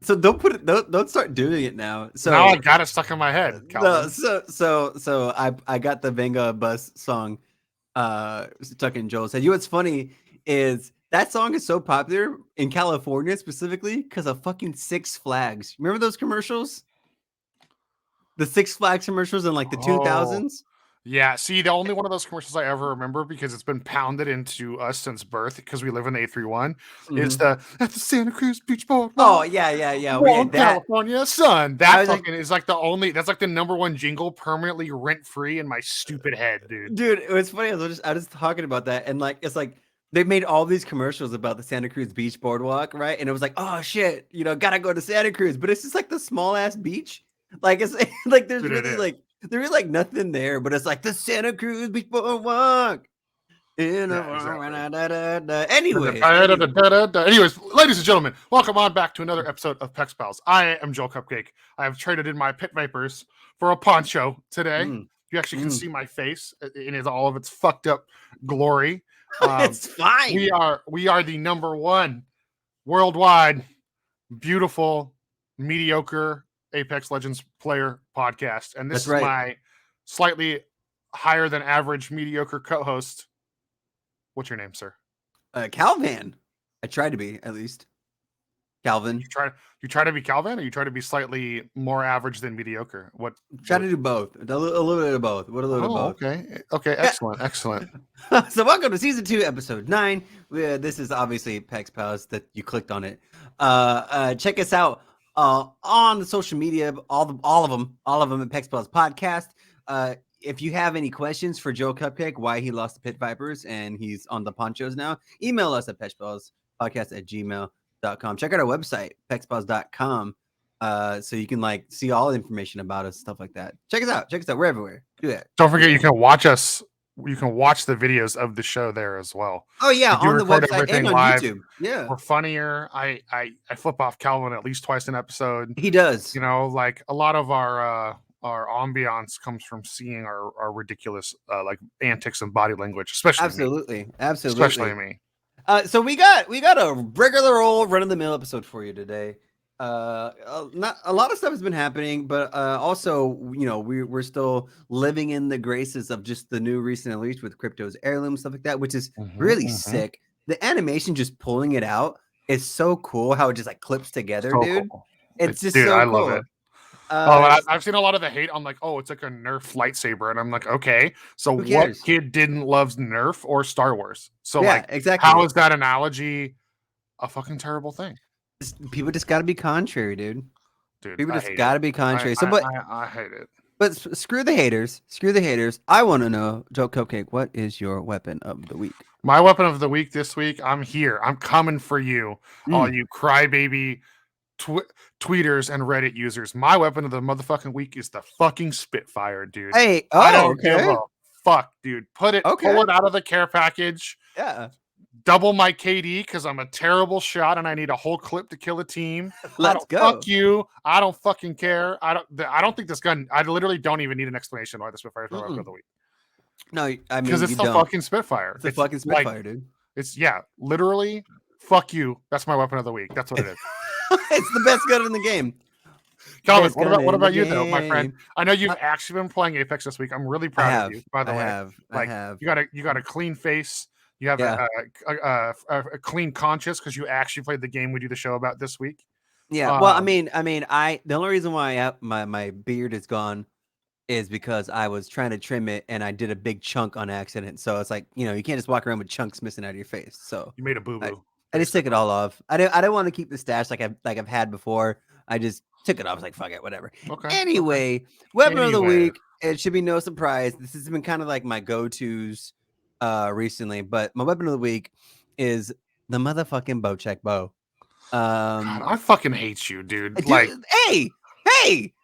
So don't put it. Don't start doing it now. So now I got it stuck in my head. No, so I got the Venga Bus song stuck in Joel's head. You know what's funny is that song is so popular in California specifically because of fucking Six Flags. Remember those commercials? The Six Flags commercials in like the 2000s. Yeah, see, the only one of those commercials I ever remember, because it's been pounded into us since birth, because we live in the 831, is the at the Santa Cruz Beach Boardwalk. Oh yeah. We had that. California sun. That fucking is like the only. That's like the number one jingle permanently rent free in my stupid head, dude. Dude, it was funny. I was talking about that, and like it's like they made all these commercials about the Santa Cruz Beach Boardwalk, right? And it was like, oh shit, gotta go to Santa Cruz, but it's just like the small ass beach. Like it's like there's really like nothing there, but it's like the Santa Cruz Beach Boardwalk. Anyways, ladies and gentlemen, welcome on back to another episode of Pex Pals. I am Joel Cupcake. I have traded in my pit vipers for a poncho today. You actually can see my face in all of its fucked up glory. It's fine. We are the number one worldwide beautiful mediocre Apex Legends player podcast, and this is my slightly higher than average mediocre co-host. What's your name, sir? Calvin. I try to be, at least. Calvin. You try to be Calvin, or you try to be slightly more average than mediocre? Try to do both. A little bit of both. What a little bit of both. Okay. Excellent. So welcome to season 2, episode 9. This is obviously Pex Pals that you clicked on it. Check us out on the social media, all of them at Pex Pals Podcast. If you have any questions for Joe Cupcake, why he lost the Pit Vipers and he's on the ponchos now, email us at pexpalspodcast@gmail.com. Check out our website, pexpals.com, so you can like see all the information about us, stuff like that. Check us out. We're everywhere. Do that. Don't forget, you can watch us. You can watch the videos of the show there as well. Oh yeah, on the website and on YouTube. Yeah, we're funnier. I flip off Calvin at least twice an episode. He does. Like a lot of our ambiance comes from seeing our ridiculous like antics and body language, especially me. Especially me. So we got a regular old run of the mill episode for you today. Not a lot of stuff has been happening, but also we're still living in the graces of just the new recent release with Crypto's Heirloom, stuff like that, which is really sick. The animation just pulling it out is so cool. How it just like clips together, dude. Cool. It's just so I cool. Love it. I've seen a lot of the hate on like, oh, it's like a Nerf lightsaber, and I'm like, okay, so what kid didn't love Nerf or Star Wars? So exactly. How is that analogy a fucking terrible thing? People just got to be contrary, dude. People just got to be contrary. I hate it. But screw the haters. I want to know, Joe Cupcake, what is your weapon of the week? My weapon of the week this week. I'm here. I'm coming for you, all you crybaby tweeters and Reddit users. My weapon of the motherfucking week is the fucking Spitfire, dude. Hey, I don't give a fuck, dude. Pull it out of the care package. Yeah. Double my KD because I'm a terrible shot and I need a whole clip to kill a team. Let's go. Fuck you. I don't fucking care. I don't think this gun. I literally don't even need an explanation why the Spitfire is my weapon of the week. No, I mean because it's the fucking Spitfire. It's the fucking Spitfire, dude. It's literally. Fuck you. That's my weapon of the week. That's what it is. It's the best gun in the game. Calvin, what about you, though, my friend? I know you've actually been playing Apex this week. I'm really proud of you, by the way. I have. You got a clean face. You have a clean conscience because you actually played the game we do the show about this week. Yeah. Well, I mean, the only reason why my beard is gone is because I was trying to trim it and I did a big chunk on accident. So it's like, you can't just walk around with chunks missing out of your face. So you made a boo-boo. I just took it all off. I don't want to keep the stash like I've had before. I just took it off. I was like, fuck it, whatever. Okay. Anyway, weapon of the week. It should be no surprise. This has been kind of like my go-tos recently, but my weapon of the week is the motherfucking Bocek bow. God, I fucking hate you, dude. Hey.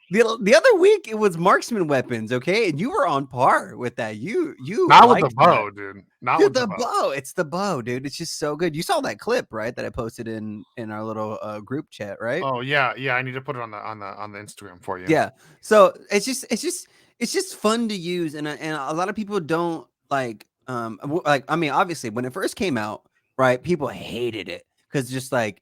The other week it was marksman weapons, okay, and you were on par with that. You not with the bow, dude. Not with the bow. It's the bow, dude. It's just so good. You saw that clip, right? That I posted in our little group chat, right? Oh yeah. I need to put it on the Instagram for you. Yeah. So it's just fun to use, and a lot of people don't like. I mean, obviously, when it first came out, right? People hated it because just like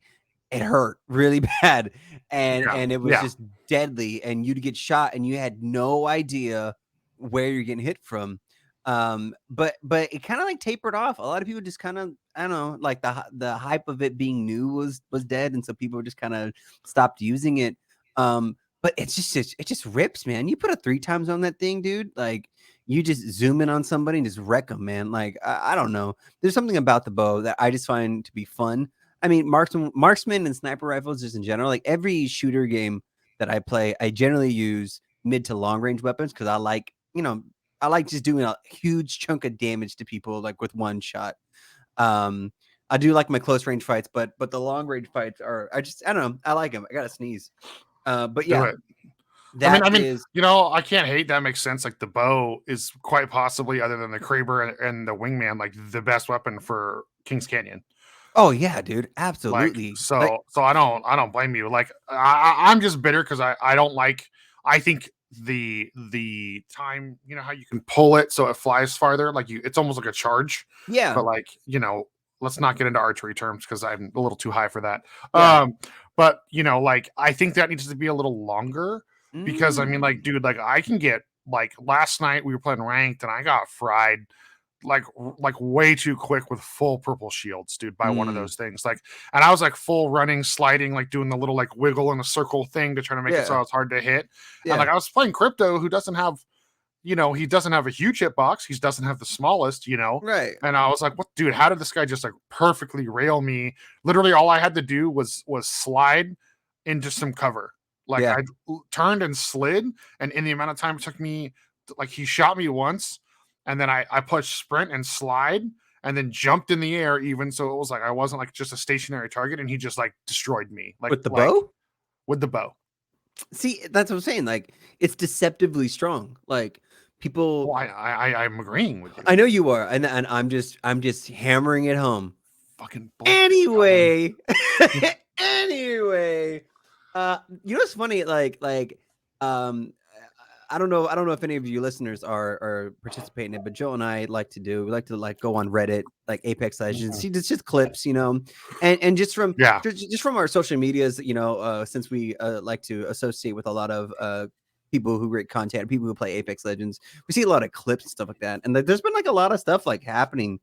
it hurt really bad, and it was Yeah. just deadly, and you'd get shot and you had no idea where you're getting hit from. But it kind of like tapered off. A lot of people just kind of, I don't know, like the hype of it being new was dead, and so people just kind of stopped using it. But it just rips, man. You put a 3 times on that thing, dude, like you just zoom in on somebody and just wreck them, man. Like I don't know, there's something about the bow that I just find to be fun. I mean, marksman and sniper rifles just in general, like every shooter game that I play, I generally use mid to long range weapons because I like, I like just doing a huge chunk of damage to people like with one shot. I do like my close range fights, but the long range fights are, I don't know, I like them. I gotta sneeze. But yeah, I mean, I can't hate. That makes sense. Like the bow is quite possibly, other than the Kraber and the Wingman, like the best weapon for Kings Canyon. Oh yeah, dude, absolutely. Like, so I don't blame you. Like I'm just bitter because I don't like. I think the time, how you can pull it so it flies farther. Like it's almost like a charge. Yeah. But like let's not get into archery terms because I'm a little too high for that. Yeah. But like I think that needs to be a little longer. Because I mean, like, dude, like I can get, like, last night we were playing ranked and I got fried like way too quick with full purple shields, dude, by one of those things. Like, and I was like full running, sliding, like doing the little like wiggle in a circle thing to try to make it so it's hard to hit. And like I was playing Crypto, who doesn't have, he doesn't have a huge hitbox. He doesn't have the smallest, Right. And I was like, what, dude, how did this guy just like perfectly rail me? Literally all I had to do was slide into some cover. Like I turned and slid, and in the amount of time it took me, like he shot me once, and then I pushed sprint and slide, and then jumped in the air even, so it was like I wasn't like just a stationary target, and he just like destroyed me. Like with the bow? With the bow. See, that's what I'm saying. Like it's deceptively strong. Like people. Well, I'm agreeing with you. I know you are, and I'm just hammering it home. Fucking anyway. Anyway. It's funny, like, I don't know if any of you listeners are participating in it, but Joe and I like to go on Reddit, like Apex Legends, see just clips, and just from our social medias, since we like to associate with a lot of people who create content, people who play Apex Legends, we see a lot of clips and stuff like that, and there's been like a lot of stuff like happening,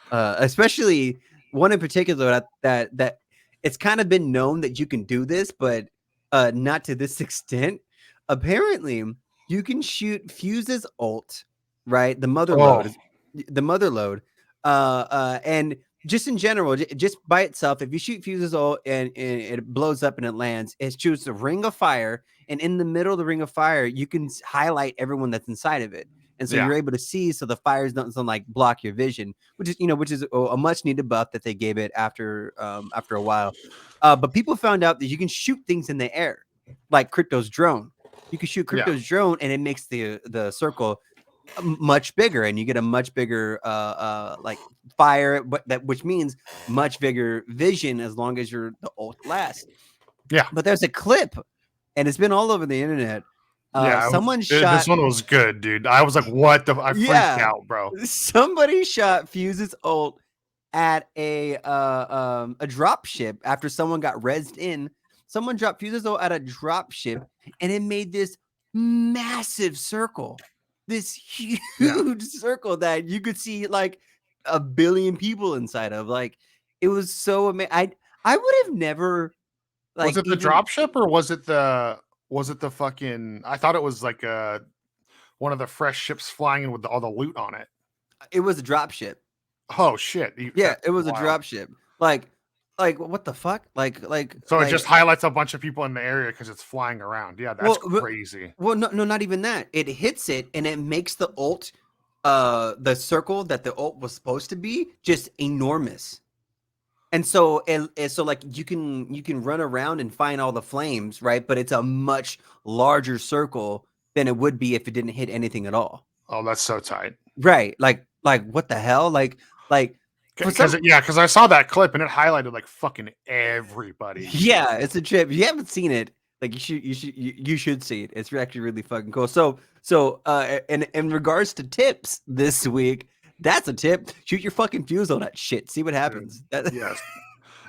especially one in particular that it's kind of been known that you can do this, but not to this extent. Apparently, you can shoot Fuse's ult, right? The Motherload, and just in general, just by itself, if you shoot Fuse's ult and it blows up and it lands, it shoots a ring of fire, and in the middle of the ring of fire, you can highlight everyone that's inside of it. And so you're able to see, so the fires don't like block your vision, which is a much needed buff that they gave it after a while. But people found out that you can shoot things in the air, like Crypto's drone. You can shoot Crypto's drone, and it makes the circle much bigger, and you get a much bigger like fire, which means much bigger vision as long as the ult lasts. Yeah. But there's a clip, and it's been all over the internet. Someone shot. This one was good, dude. I was like, "What the?" I freaked out, bro. Somebody shot Fuse's ult at a dropship after someone got rezzed in. Someone dropped Fuse's ult at a dropship, and it made this massive circle, this huge circle that you could see like 1 billion people inside of. Like it was so amazing. I would have never. Like, was it the dropship or was it the fucking? I thought it was like one of the fresh ships flying in with all the loot on it. It was a dropship. Oh shit! It was a dropship. Like what the fuck? Like so it just highlights a bunch of people in the area because it's flying around. Yeah, that's crazy. Well, no, not even that. It hits it and it makes the ult, the circle that the ult was supposed to be, just enormous. And so, so like you can run around and find all the flames, right? But it's a much larger circle than it would be if it didn't hit anything at all. Oh, that's so tight. Right? Like what the hell? Like. Because I saw that clip and it highlighted like fucking everybody. Yeah, it's a trip. If you haven't seen it, like you should see it. It's actually really fucking cool. So in regards to tips this week, that's a tip. Shoot your fucking fuse on that shit. See what happens. Yes.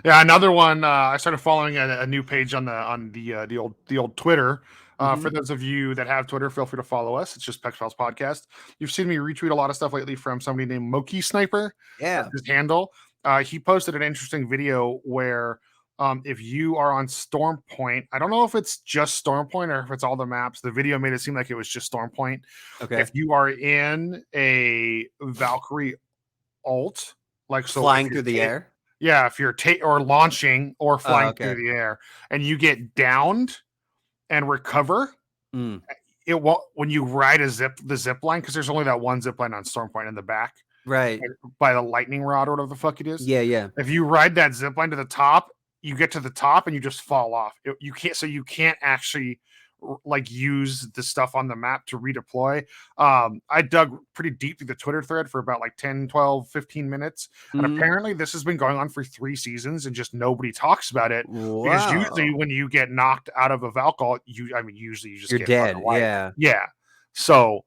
Yeah, another one. I started following a new page on the old Twitter. For those of you that have Twitter, feel free to follow us. It's just Pex Pals Podcast. You've seen me retweet a lot of stuff lately from somebody named Moki Sniper. Yeah. That's his handle. He posted an interesting video where if you are on Storm Point, I don't know if it's just Storm Point or if it's all the maps. The video made it seem like it was just Storm Point. Okay. If you are in a Valkyrie ult, like so flying through the air. Yeah, if you're or launching or flying through the air and you get downed and recover, it won't when you ride the zip line, because there's only that one zip line on Storm Point in the back. Right. By the lightning rod or whatever the fuck it is. Yeah, yeah. If you ride that zip line to the top, you get to the top and you just fall off. You can't actually like use the stuff on the map to redeploy. I dug pretty deep through the Twitter thread for about like 10, 12, 15 minutes. And apparently this has been going on for 3 seasons and just nobody talks about it. Wow. Because usually when you get knocked out of a VALK ult, usually you just you're get dead. Yeah. Yeah. So,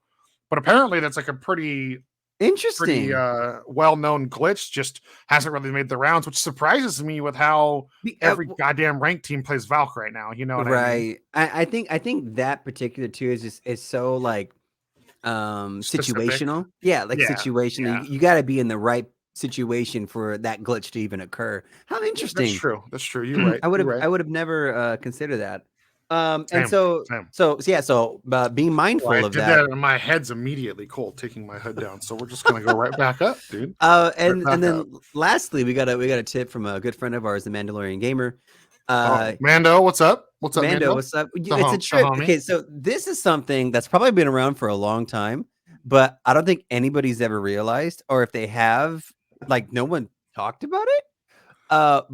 but apparently that's like a pretty interesting, well-known glitch, just hasn't really made the rounds, which surprises me with how every goddamn ranked team plays VALK right now. You know what I mean? I think that particular too is so like situational. Yeah, like situational. Yeah. You got to be in the right situation for that glitch to even occur. How interesting. That's true. You're right. I would have never considered that. Same. Being mindful of that. And my head's immediately cold, taking my hood down. So we're just gonna go right back up, dude. And then lastly, we got a tip from a good friend of ours, the Mandalorian Gamer. Mando, what's up? What's up, Mando? What's up? It's a trick. Okay, so this is something that's probably been around for a long time, but I don't think anybody's ever realized, or if they have, like no one talked about it.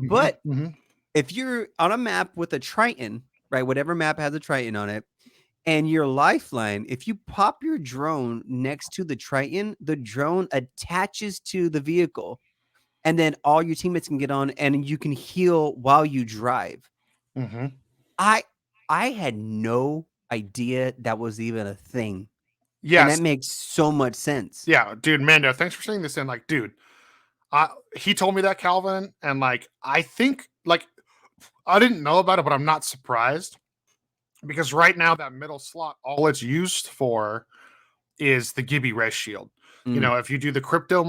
But if you're on a map with a Triton, right, whatever map has a Triton on it, and your lifeline, if you pop your drone next to the Triton, the drone attaches to the vehicle, and then all your teammates can get on, and you can heal while you drive. I had no idea that was even a thing. Yes, and that makes so much sense. Yeah, dude, Mando, thanks for saying this in. Like, dude, he told me that, Calvin, and like I think like I didn't know about it, but I'm not surprised, because right now that middle slot, all it's used for is the Gibby Res Shield. You know, if you do the crypto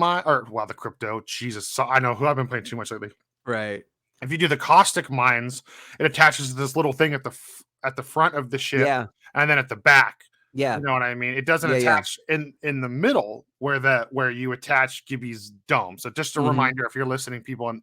Jesus, so I know who I've been playing too much lately. Right. If you do the caustic mines, it attaches to this little thing at the front of the ship, and then at the back. Yeah, you know what I mean. It doesn't attach in the middle where you attach Gibby's dome. So just a reminder, if you're listening, people, and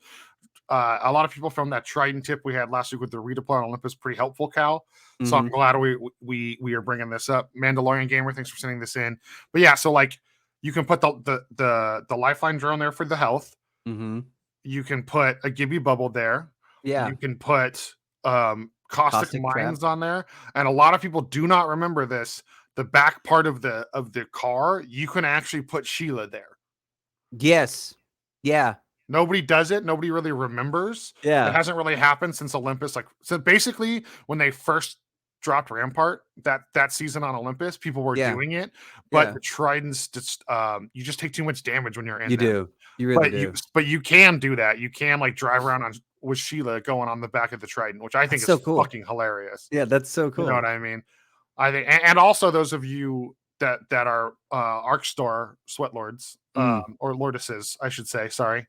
a lot of people from that Trident tip we had last week with the redeploy on Olympus, pretty helpful, Cal. So I'm glad we are bringing this up. Mandalorian Gamer, thanks for sending this in. But yeah, so like you can put the lifeline drone there for the health. You can put a Gibby bubble there. Yeah, you can put caustic mines on there, and a lot of people do not remember this. The back part of the car, you can actually put Sheila there. Yes. Yeah. Nobody does it. Nobody really remembers. Yeah. It hasn't really happened since Olympus. Like, so basically when they first dropped Rampart that season on Olympus, people were doing it, but the Tridents just you just take too much damage when you're in there. You really do. But you can do that. You can like drive around with Sheila going on the back of the Trident, which I think is so cool. Fucking hilarious. Yeah, that's so cool. You know what I mean? I think, and also those of you that are Arc Store Sweatlords, or Lordesses, I should say. Sorry.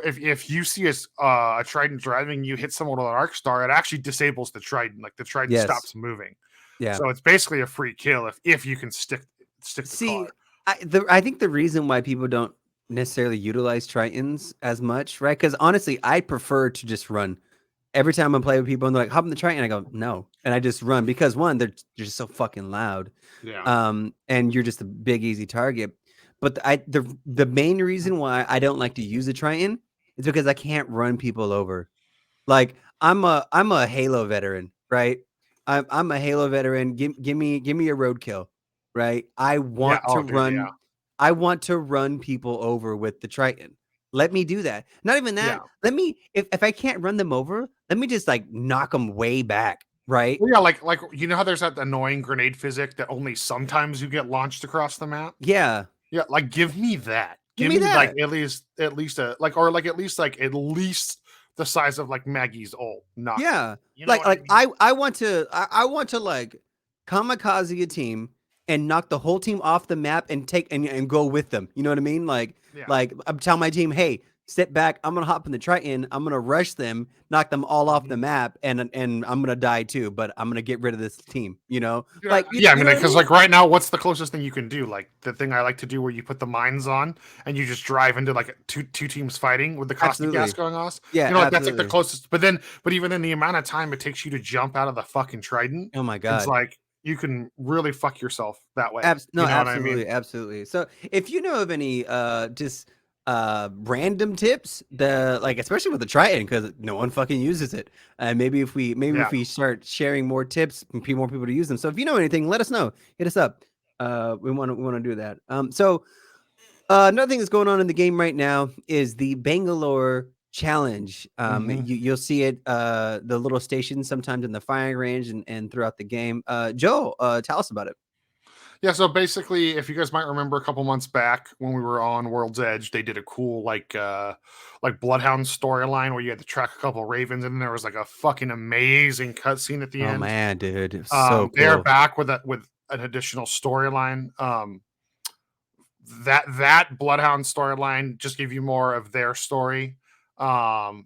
If you see a Trident driving, you hit someone with an Arc Star, it actually disables the Trident. Like the Trident stops moving. Yeah. So it's basically a free kill if you can stick the car. I think the reason why people don't necessarily utilize Tritons as much, right? Because honestly, I prefer to just run. Every time I play with people and they're like, hop in the Triton, I go, no. And I just run because one, they're just so fucking loud. Yeah. And you're just a big, easy target. But the main reason why I don't like to use the Triton is because I can't run people over. Like I'm a Halo veteran, right? I'm a Halo veteran. Give me a roadkill, right? I want to run. Yeah. I want to run people over with the Triton. Let me do that. Not even that. Yeah. Let me, if I can't run them over, let me just like knock them way back, right? Well, yeah, like you know how there's that annoying grenade physics that only sometimes you get launched across the map? Yeah. Yeah, like give me that. Give me that. like at least at least the size of like Maggie's ult. Not yeah, you know I want to like kamikaze a team and knock the whole team off the map and take and go with them. You know what I mean? Like I'm telling my team, hey, sit back. I'm gonna hop in the Triton. I'm gonna rush them, knock them all off the map, and I'm gonna die too. But I'm gonna get rid of this team. You know, I mean, because like right now, what's the closest thing you can do? Like the thing I like to do, where you put the mines on and you just drive into like two teams fighting with the caustic gas going off. Yeah, like that's like the closest. But even in the amount of time it takes you to jump out of the fucking Trident, oh my god, it's like you can really fuck yourself that way. No, you know absolutely, what I mean? absolutely. So if you know of any just random tips, especially with the Triton, because no one fucking uses it, and maybe if we start sharing more tips, more people to use them. So if you know anything, let us know. Hit us up. We want to do that. So another thing that's going on in the game right now is the BangaLORE challenge. You'll see it the little stations sometimes in the firing range and throughout the game. Joe, tell us about it. Yeah, so basically, if you guys might remember a couple months back when we were on World's Edge, they did a cool like Bloodhound storyline where you had to track a couple Ravens, and there was like a fucking amazing cutscene at the end. Oh man, dude, so cool. They're back with an additional storyline. That Bloodhound storyline just gave you more of their story.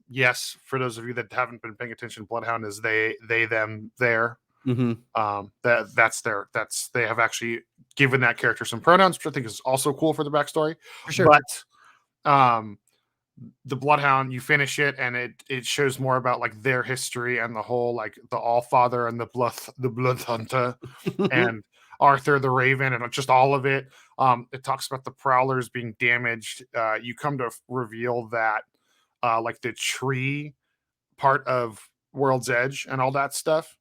Yes, for those of you that haven't been paying attention, Bloodhound is they them there. They have actually given that character some pronouns, which I think is also cool for the backstory. For sure. But the Bloodhound, you finish it and it shows more about like their history and the whole like the Allfather and the Blood Hunter and Arthur the Raven and just all of it. It talks about the Prowlers being damaged. You come to reveal that like the tree part of World's Edge and all that stuff.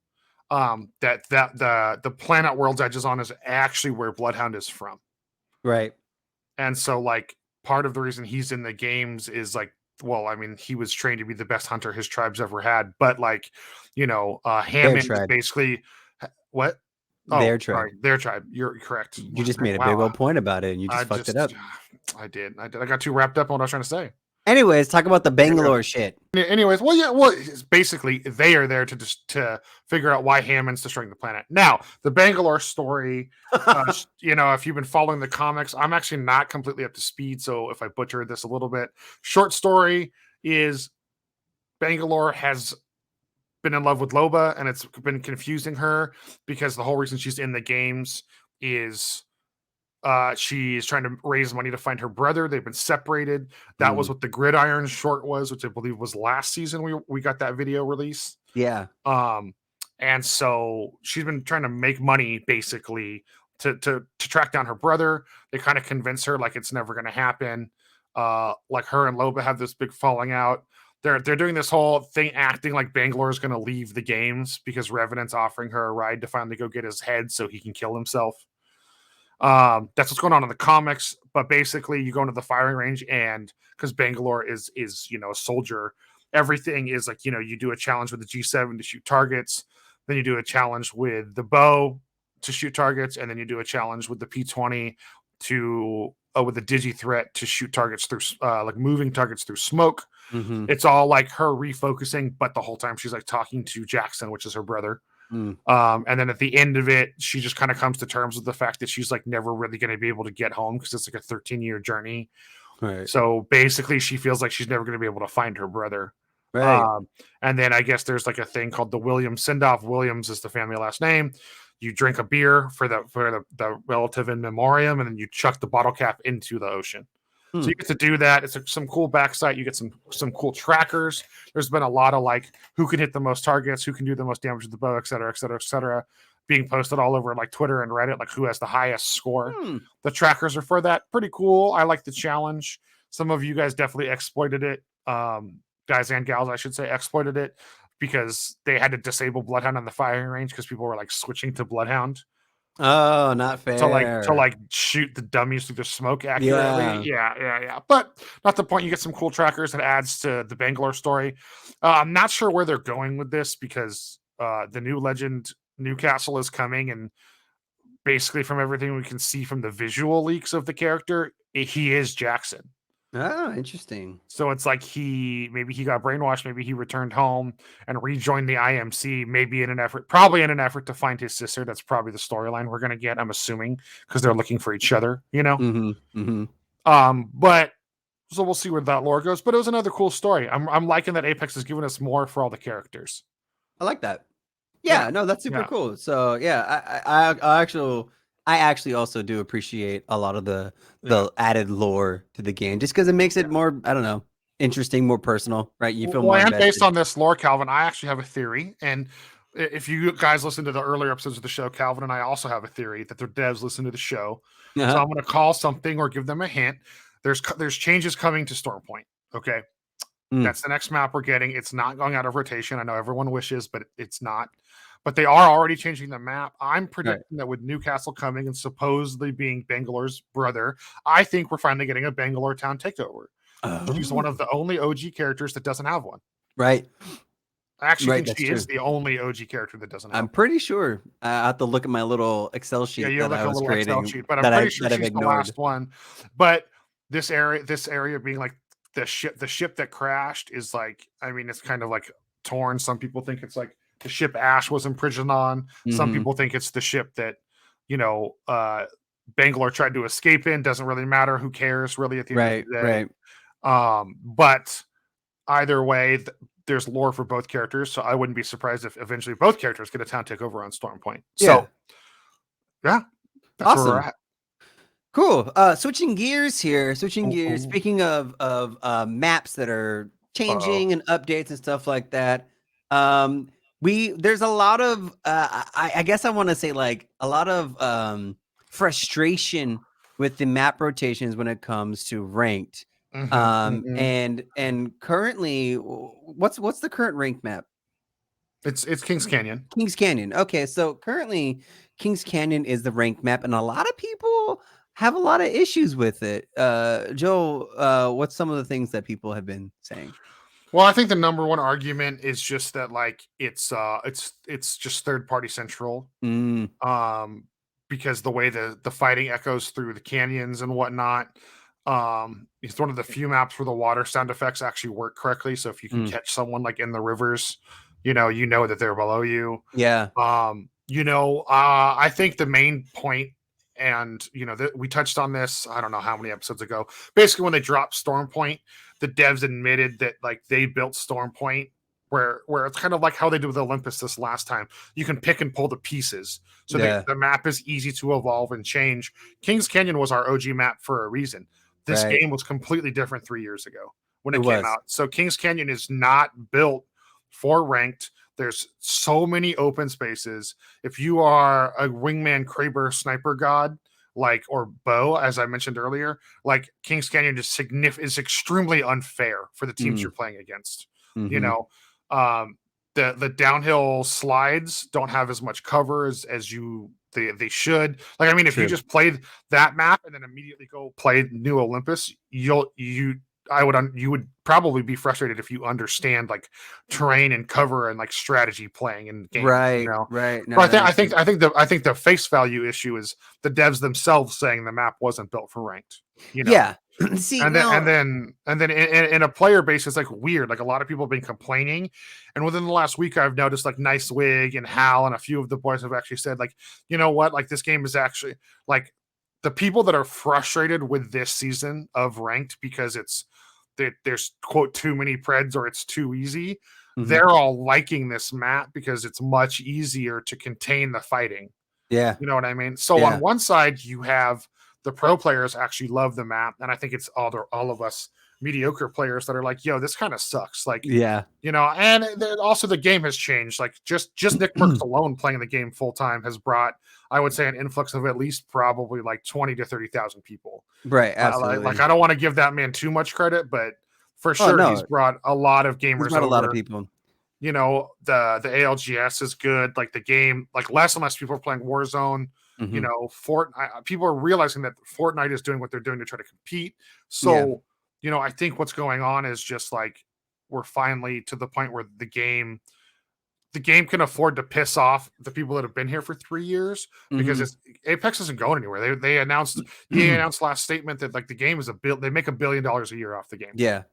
That the planet World's Edge is on is actually where Bloodhound is from. Right. And so like part of the reason he's in the games is like, well, I mean, he was trained to be the best hunter his tribe's ever had, but like, Hammond is basically what? Their tribe. Sorry, their tribe. You're correct. You just made a big old point about it and you just fucked it up. I did. I got too wrapped up on what I was trying to say. Anyways, talk about the BangaLORE shit. Anyways, it's basically they are there to figure out why Hammond's destroying the planet. Now, the BangaLORE story, if you've been following the comics, I'm actually not completely up to speed, so if I butchered this a little bit, short story is BangaLORE has been in love with Loba, and it's been confusing her because the whole reason she's in the games is she's trying to raise money to find her brother. They've been separated. That was what the Gridiron short was, which I believe was last season. We got that video release. Yeah. And so she's been trying to make money basically to track down her brother. They kind of convince her like it's never going to happen. Like her and Loba have this big falling out. They're doing this whole thing, acting like BangaLORE is going to leave the games because Revenant's offering her a ride to finally go get his head so he can kill himself. That's what's going on in the comics, but basically you go into the firing range and because BangaLORE is a soldier, everything is like, you do a challenge with the G7 to shoot targets, then you do a challenge with the bow to shoot targets, and then you do a challenge with the P20 with the digi threat to shoot targets through like moving targets through smoke. It's all like her refocusing, but the whole time she's like talking to Jackson, which is her brother. And then at the end of it, she just kind of comes to terms with the fact that she's like never really going to be able to get home because it's like a 13-year journey. Right. So basically, she feels like she's never going to be able to find her brother. Right. And then I guess there's like a thing called the Williams send-off. Williams is the family last name. You drink a beer for the relative in memoriam, and then you chuck the bottle cap into the ocean. So you get to do that. It's some cool backside. You get some cool trackers. There's been a lot of like who can hit the most targets, who can do the most damage with the bow, et cetera, being posted all over like Twitter and Reddit, like who has the highest score. The trackers are for that. Pretty cool. I like the challenge. Some of you guys definitely exploited it. Guys and gals, I should say, exploited it because they had to disable Bloodhound on the firing range because people were like switching to Bloodhound. Oh, not fair. To like shoot the dummies through the smoke accurately. Yeah. But not the point. You get some cool trackers that adds to the BangaLORE story. I'm not sure where they're going with this because the new legend Newcastle is coming, and basically from everything we can see from the visual leaks of the character, he is Jackson. Oh, interesting. So it's like maybe he got brainwashed, maybe he returned home and rejoined the IMC, probably in an effort to find his sister. That's probably the storyline we're gonna get, I'm assuming, because they're looking for each other, But so we'll see where that lore goes. But it was another cool story. I'm liking that Apex has given us more for all the characters. I like that. Yeah, no, that's super cool. So yeah, I actually also do appreciate a lot of the added lore to the game, just because it makes it more, I don't know, interesting, more personal, right? You feel more invested. Based on this lore, Calvin, I actually have a theory, and if you guys listen to the earlier episodes of the show, Calvin and I also have a theory that their devs listen to the show. So I'm going to call something or give them a hint. There's changes coming to Stormpoint. Okay. That's the next map we're getting. It's not going out of rotation. I know everyone wishes, but it's not. But they are already changing the map. I'm predicting that with Newcastle coming and supposedly being Bangalore's brother, I think we're finally getting a Bangalore town takeover. She's one of the only OG characters that doesn't have one. Right. I actually think she is the only OG character that doesn't have I'm pretty sure. I have to look at my little Excel sheet that I was creating. Sheet, but I'm pretty sure she's the last one. But this area being like the ship that crashed is like, I mean, it's kind of like torn. Some people think it's like the ship Ash was imprisoned on. Some people think it's the ship that, Bangalore tried to escape in. Doesn't really matter. Who cares really at the end of the day. But either way, there's lore for both characters, so I wouldn't be surprised if eventually both characters get a town takeover on Stormpoint. So, that's awesome. where we're at. Cool. Switching gears here. Speaking of maps that are changing and updates and stuff like that. There's a lot of I guess I want to say like a lot of frustration with the map rotations when it comes to ranked. And currently, what's the current ranked map? It's Kings Canyon. Kings Canyon. Okay, so currently Kings Canyon is the ranked map, and a lot of people have a lot of issues with it. Joe, what's some of the things that people have been saying? Well, I think the number one argument is just that like it's just third party central. Because the way the fighting echoes through the canyons and whatnot. It's one of the few maps where the water sound effects actually work correctly. So if you can catch someone like in the rivers, you know that they're below you. Yeah. I think the main point, and we touched on this, I don't know how many episodes ago. Basically, when they dropped Stormpoint, the devs admitted that like they built Stormpoint where it's kind of like how they did with Olympus this last time. You can pick and pull the pieces. So the map is easy to evolve and change. Kings Canyon was our OG map for a reason. This game was completely different 3 years ago when it came out. So Kings Canyon is not built for ranked. There's so many open spaces. If you are a Wingman Kraber sniper god, or bow, as I mentioned earlier, like Kings Canyon is extremely unfair for the teams you're playing against. The downhill slides don't have as much cover as they should. Like, I mean, if you just played that map and then immediately go play New Olympus, you would probably be frustrated if you understand like terrain and cover and like strategy playing in game. Right. Right. No, but I think the face value issue is the devs themselves saying the map wasn't built for ranked. Yeah. See, and then in a player base, it's like weird. Like a lot of people have been complaining, and within the last week, I've noticed like Nice Wig and Hal and a few of the boys have actually said like, you know what, like this game is actually like the people that are frustrated with this season of ranked because there's quote too many preds or it's too easy. They're all liking this map because it's much easier to contain the fighting. Yeah, you know what I mean. So on one side, you have the pro players actually love the map, and I think it's all of us mediocre players that are like, yo, this kind of sucks. Like, and also the game has changed. Like just Nick Merckx alone playing the game full time has brought, I would say, an influx of at least probably like 20 to 30,000 people. Right. Absolutely. Like I don't want to give that man too much credit, but for sure he's brought a lot of gamers. A lot of people. The ALGS is good. Like the game, like less and less people are playing Warzone. Fortnite. People are realizing that Fortnite is doing what they're doing to try to compete. So, I think what's going on is just like we're finally to the point where the game, the game can afford to piss off the people that have been here for 3 years because Apex isn't going anywhere. They announced last statement that like the game is they make $1 billion a year off the game. Yeah.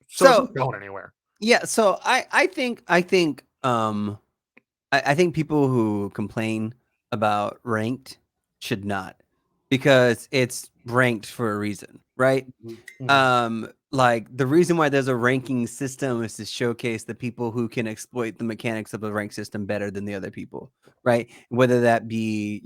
So it's not going anywhere. Yeah. So I think people who complain about ranked should not, because it's ranked for a reason, right? Like the reason why there's a ranking system is to showcase the people who can exploit the mechanics of a rank system better than the other people, right? Whether that be,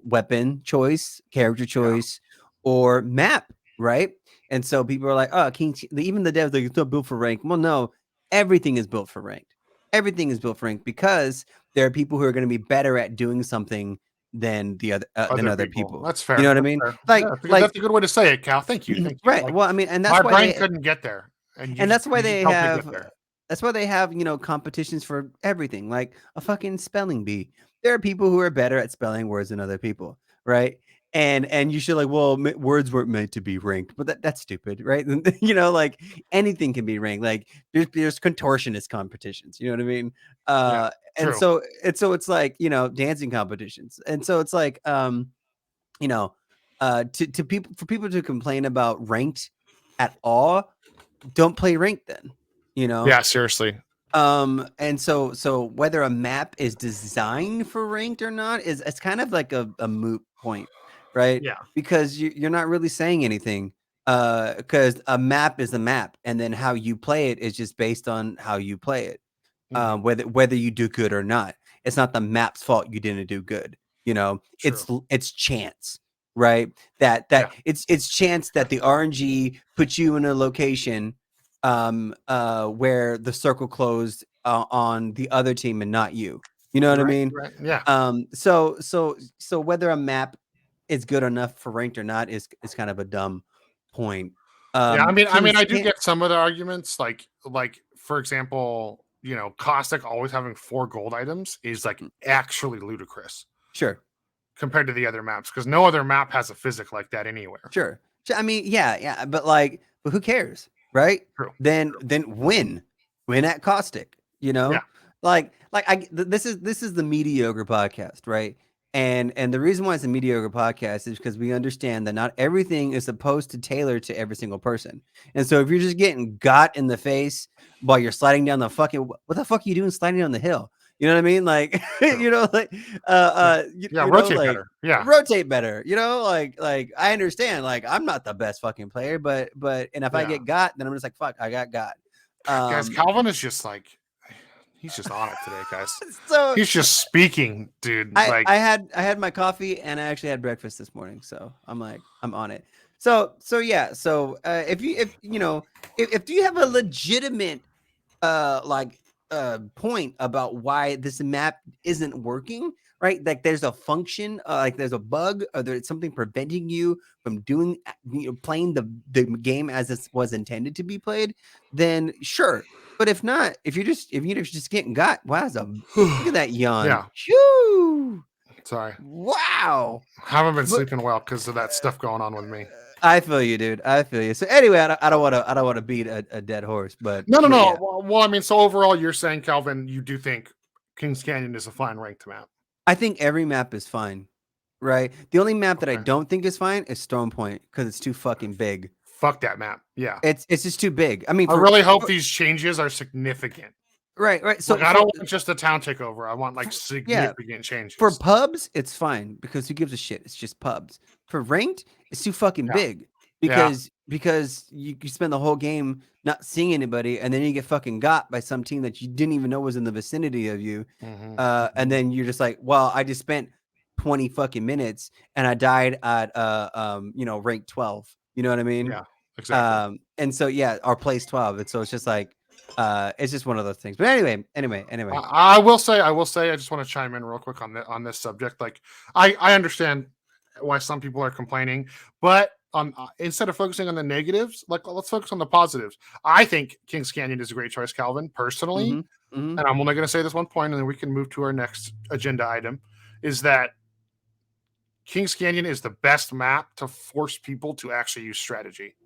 weapon choice, character choice, or map, right? And so people are like, oh, even the devs, like, it's not built for rank. Well, no, everything is built for ranked. Everything is built for ranked because there are people who are going to be better at doing something than the other people. That's fair. You know what I mean? Like, that's a good way to say it, Cal. Thank you. Right. Like, well, I mean, and that's my why brain couldn't get there, and that's why they have. That's why they have, competitions for everything, like a fucking spelling bee. There are people who are better at spelling words than other people, right? And you should words weren't meant to be ranked, but that's stupid, right? Like anything can be ranked. Like there's contortionist competitions, you know what I mean? And so it's like, dancing competitions, and so it's like to people, for people to complain about ranked at all, don't play ranked then. Yeah, seriously. And so whether a map is designed for ranked or not it's kind of like a moot point, right? Yeah, because you're not really saying anything, because a map is a map, and then how you play it is just based on how you play it. Whether you do good or not, it's not the map's fault you didn't do good. It's chance, right? That it's chance that the RNG puts you in a location where the circle closed on the other team and not you. You know what I mean? Right. Yeah. So whether a map is good enough for ranked or not is kind of a dumb point. I mean, I do get some of the arguments, like for example, Caustic always having 4 gold items is like actually ludicrous. Sure. Compared to the other maps, because no other map has a physic like that anywhere. Sure. I mean, yeah, but who cares, right? True. Then win at Caustic. Yeah. This is the mediocre podcast, right? And the reason why it's a mediocre podcast is because we understand that not everything is supposed to tailor to every single person. And so if you're just getting got in the face while you're sliding down the fucking, what the fuck are you doing sliding down the hill? You know what I mean? Like, rotate better. Yeah. Rotate better. Like I understand, like I'm not the best fucking player, but if I get got, then I'm just like, fuck, I got got. Guys, Calvin is just like, he's just on it today, guys. So he's just speaking, dude. I had my coffee and I actually had breakfast this morning, so I'm like, I'm on it. So yeah. So if you have a legitimate point about why this map isn't working, right? Like there's a function, like there's a bug, or there's something preventing you from doing, playing the game as it was intended to be played, then sure. But if not, if you're just getting got, wow, look at that yawn. Yeah. Whew. Sorry. Wow. Haven't been sleeping well because of that stuff going on with me. I feel you, dude. I feel you. So anyway, I don't want to beat a dead horse, but no. Yeah. Well, I mean, so overall, you're saying, Calvin, you do think Kings Canyon is a fine ranked map? I think every map is fine, right? The only map that I don't think is fine is Stone Point, because it's too fucking big. Fuck that map. Yeah, it's just too big. I mean, I really hope these changes are significant. Right. So I don't want just a town takeover. I want significant changes. For pubs, it's fine because who gives a shit? It's just pubs. For ranked, it's too fucking big because you spend the whole game not seeing anybody, and then you get fucking got by some team that you didn't even know was in the vicinity of you, and then you're just like, well, I just spent 20 fucking minutes and I died at rank 12. You know what I mean? Yeah, exactly. And so our place 12, and so it's just like. It's just one of those things. But anyway. I will say, I just want to chime in real quick on this subject. Like, I understand why some people are complaining, but instead of focusing on the negatives, like let's focus on the positives. I think Kings Canyon is a great choice, Calvin, personally. And I'm only going to say this one point, and then we can move to our next agenda item. Is that Kings Canyon is the best map to force people to actually use strategy.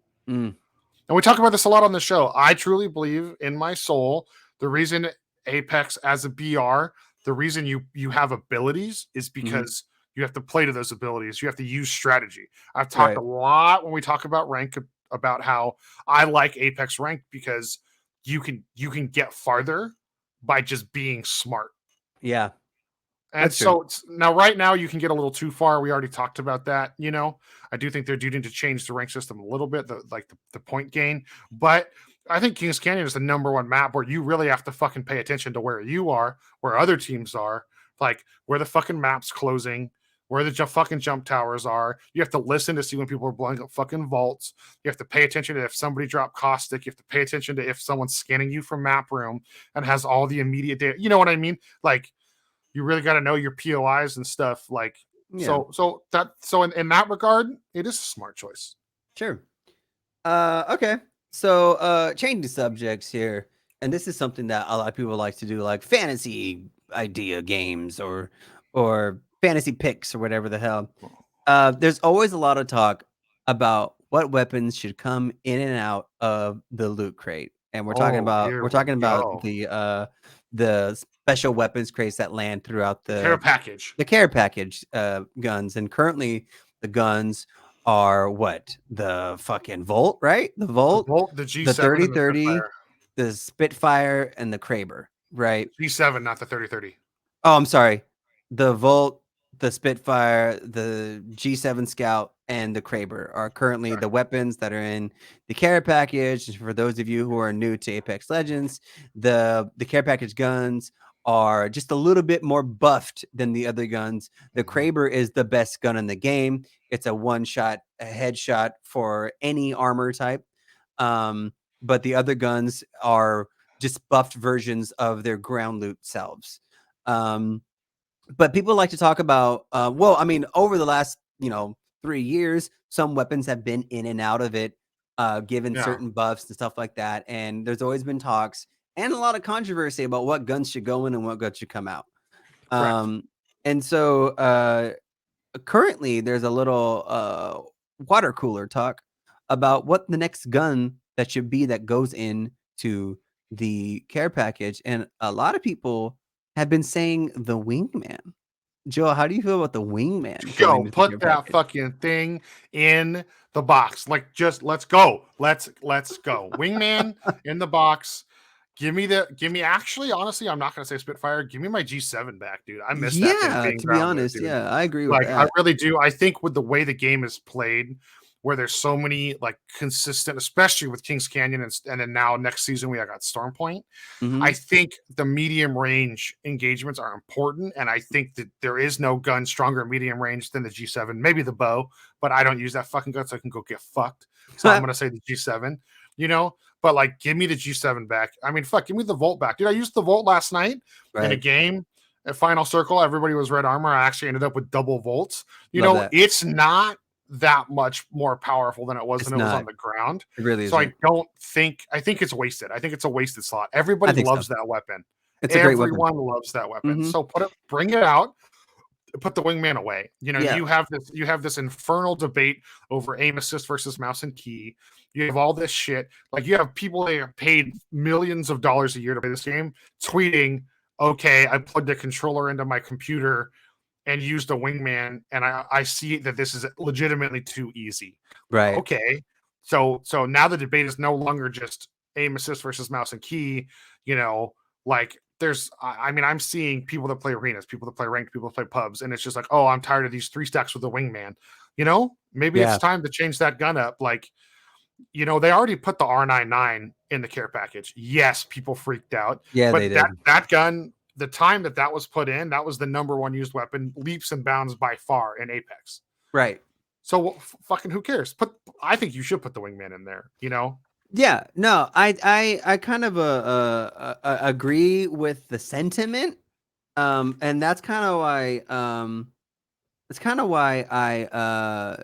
And we talk about this a lot on the show. I truly believe in my soul the reason Apex as a BR, the reason you have abilities is because you have to play to those abilities. You have to use strategy. I've talked a lot when we talk about rank about how I like Apex rank because you can get farther by just being smart. Yeah. And so now, right now, you can get a little too far. We already talked about that. I do think they're due to change the rank system a little bit, the point gain. But I think Kings Canyon is the number one map where you really have to fucking pay attention to where you are, where other teams are, like where the fucking map's closing, where the fucking jump towers are. You have to listen to see when people are blowing up fucking vaults. You have to pay attention to if somebody dropped caustic. You have to pay attention to if someone's scanning you from map room and has all the immediate data. You know what I mean? Like, you really got to know your POIs and stuff. Like, so in that regard, it is a smart choice. Sure. Okay. So, changing subjects here, and this is something that a lot of people like to do, like fantasy idea games or fantasy picks or whatever the hell. There's always a lot of talk about what weapons should come in and out of the loot crate, and we're talking about the special weapons crates that land throughout the care package guns, and currently the guns are what? The fucking Volt, right? The Volt, the G7, the 3030, the Spitfire, and the Kraber, right? G7, not the 3030. Oh, I'm sorry. The Volt, the Spitfire, the G7 Scout, and the Kraber are currently the weapons that are in the care package. For those of you who are new to Apex Legends, the care package guns are just a little bit more buffed than the other guns. The Kraber is the best gun in the game. It's a one-shot, a headshot for any armor type. But the other guns are just buffed versions of their ground loot selves. But people like to talk about, over the last, 3 years, some weapons have been in and out of it, given certain buffs and stuff like that. And there's always been talks and a lot of controversy about what guns should go in and what guns should come out. And so currently there's a little water cooler talk about what the next gun that should be that goes into the care package. And a lot of people have been saying the Wingman. Joe, how do you feel about the Wingman? Yo, put that fucking thing in the box. Like, just let's go. Let's go. Wingman in the box. Actually, honestly, I'm not gonna say Spitfire. Give me my G7 back, dude. I miss that thing. To be honest, I agree with that. I really do. I think with the way the game is played, where there's so many like consistent, especially with Kings Canyon and then now next season we got Storm Point. I think the medium range engagements are important, and I think that there is no gun stronger medium range than the G7. Maybe the bow, but I don't use that fucking gun, so I can go get fucked. So I'm gonna say the G7. But like, give me the G7 back. I mean, fuck, give me the Volt back, dude. I used the Volt last night in a game at Final Circle. Everybody was red armor. I actually ended up with double Volts. It's not that much more powerful than it was when it was on the ground. It really is. So I think it's wasted. I think it's a wasted slot. Everybody loves that weapon. It's a great weapon. Everyone loves that weapon. So bring it out. Put the Wingman away. You have this infernal debate over aim assist versus mouse and key. You have all this shit. Like, you have people that are paid millions of dollars a year to play this game tweeting, okay, I plugged a controller into my computer and used a Wingman, and I see that this is legitimately too easy. Right. Okay. So now the debate is no longer just aim assist versus mouse and key. I'm seeing people that play arenas, people that play ranked, people that play pubs, and it's just like, oh, I'm tired of these 3 stacks with the Wingman. Maybe it's time to change that gun up. Like, they already put the R99 in the care package. Yes, people freaked out. Yeah, but they did. That gun, the time that was put in, that was the number one used weapon, leaps and bounds by far in Apex. Right. So fucking who cares? I think you should put the Wingman in there. Yeah. No, I kind of agree with the sentiment, and that's kind of why I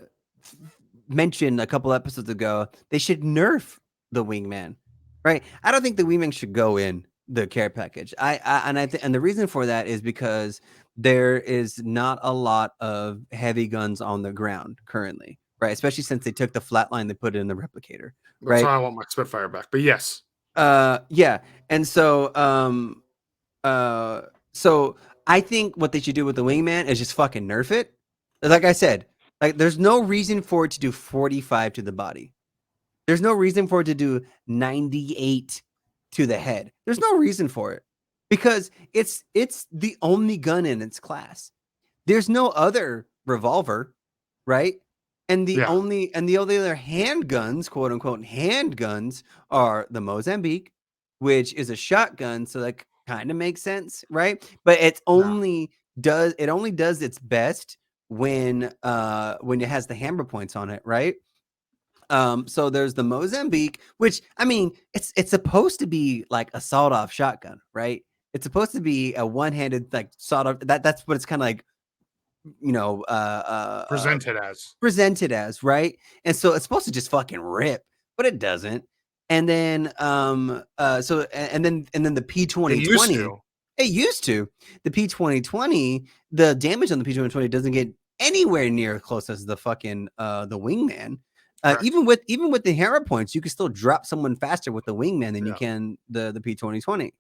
mentioned a couple episodes ago they should nerf the Wingman. Right. I don't think the Wingman should go in the care package. And the reason for that is because there is not a lot of heavy guns on the ground currently, right? Especially since they took the flatline, they put it in the replicator, right? That's why I want my Spitfire back. But yes, yeah. And so So I think what they should do with the Wingman is just fucking nerf it. Like I said, like there's no reason for it to do 45 to the body. There's no reason for it to do 98 to the head. There's no reason for it because it's the only gun in its class. There's no other revolver, right? And the only other handguns, quote unquote handguns, are the Mozambique, which is a shotgun, so that kind of makes sense, right? But it only does its best when it has the hammer points on it, right? So there's the Mozambique, which I mean, it's supposed to be like a sawed-off shotgun, right? It's supposed to be a one-handed like sawed-off. That's what it's kind of like, presented as, right? And so it's supposed to just fucking rip, but it doesn't. And then and then the P2020, it used to. The P2020, the damage on the P2020 doesn't get anywhere near close as the fucking the Wingman. Even with the hammer points, you can still drop someone faster with the Wingman than you can the P2020.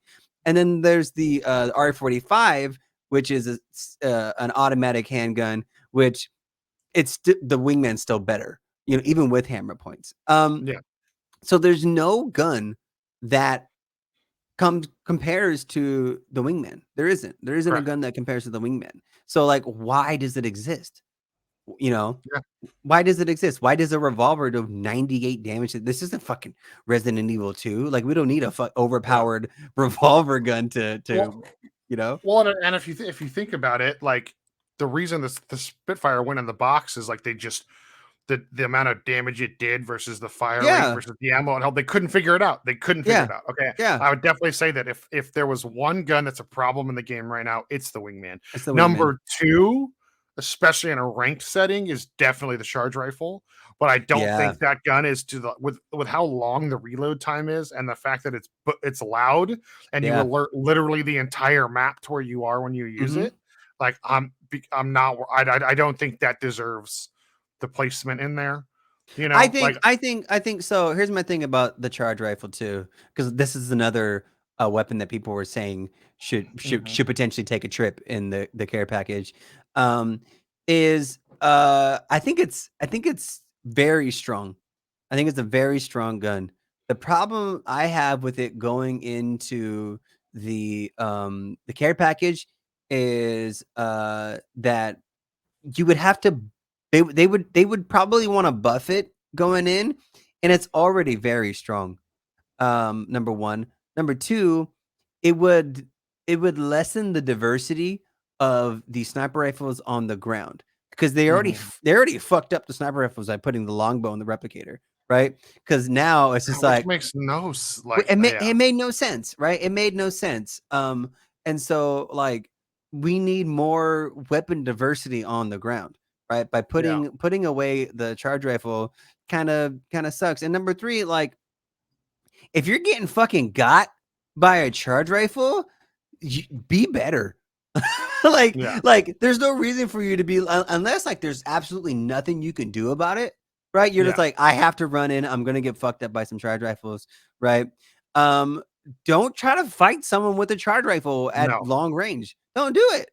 And then there's the R45, which is an automatic handgun, which the Wingman's still better, even with hammer points. So there's no gun that compares to the Wingman. There isn't a gun that compares to the Wingman. So like, why does it exist? Why does it exist? Why does a revolver do 98 damage? This isn't fucking Resident Evil 2. Like, we don't need a overpowered revolver gun to Well, and if you think about it, like the reason the Spitfire went in the box is like they just the amount of damage it did versus the fire rate versus the ammo it held. They couldn't figure it out. Okay. Yeah. I would definitely say that if there was one gun that's a problem in the game right now, it's the Wingman. Number two, especially in a ranked setting, is definitely the charge rifle. But I don't think that gun is with how long the reload time is and the fact that it's loud and you alert literally the entire map to where you are when you use it. Like I don't think that deserves the placement in there. I think so. Here's my thing about the charge rifle too, because this is another weapon that people were saying should potentially take a trip in the care package. I think it's very strong. I think it's a very strong gun. The problem I have with it going into the care package is that you would have to they would probably want to buff it going in, and it's already very strong. Number one. Number two, it would lessen the diversity of the sniper rifles on the ground, because they already fucked up the sniper rifles by putting the longbow in the replicator, right? Because now it's just like makes no it made no sense, right? It made no sense. And so like we need more weapon diversity on the ground, right? By putting away the charge rifle kind of sucks. And number three, like if you're getting fucking got by a charge rifle, be better. Like there's no reason for you to be, unless like there's absolutely nothing you can do about it, right? You're just like, I have to run in, I'm gonna get fucked up by some charge rifles, right? Don't try to fight someone with a charge rifle at long range. Don't do it.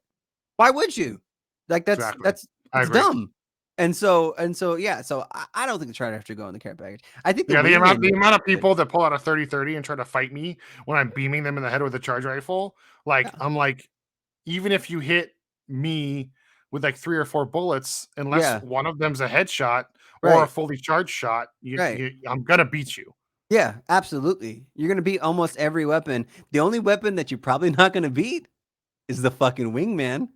Why would you? Like that's dumb. And so yeah, so I don't think the charge rifle should go in the care package. I think the amount of people that pull out a 30-30 and try to fight me when I'm beaming them in the head with a charge rifle, like I'm like, even if you hit me with like 3 or 4 bullets, unless one of them's a headshot or a fully charged shot, I'm gonna beat you. Yeah, absolutely. You're gonna beat almost every weapon. The only weapon that you're probably not gonna beat is the fucking Wingman.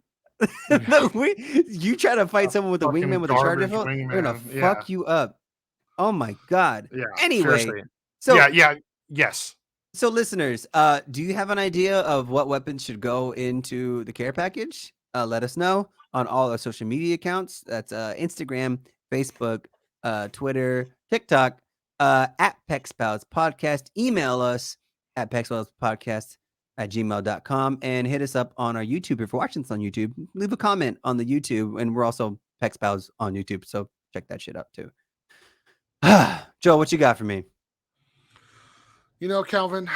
You try to fight someone with a Wingman with a charge rifle, they're gonna fuck you up. Oh my god. Yeah. Anyway, seriously. so yes. So listeners, do you have an idea of what weapons should go into the care package? Let us know on all our social media accounts. That's Instagram, Facebook, Twitter, TikTok, at PEXPALS Podcast. Email us at PEXPALSPodcast@gmail.com and hit us up on our YouTube. If you're watching this on YouTube, leave a comment on the YouTube, and we're also PEXPALS on YouTube, so check that shit out too. Joe, what you got for me? Calvin,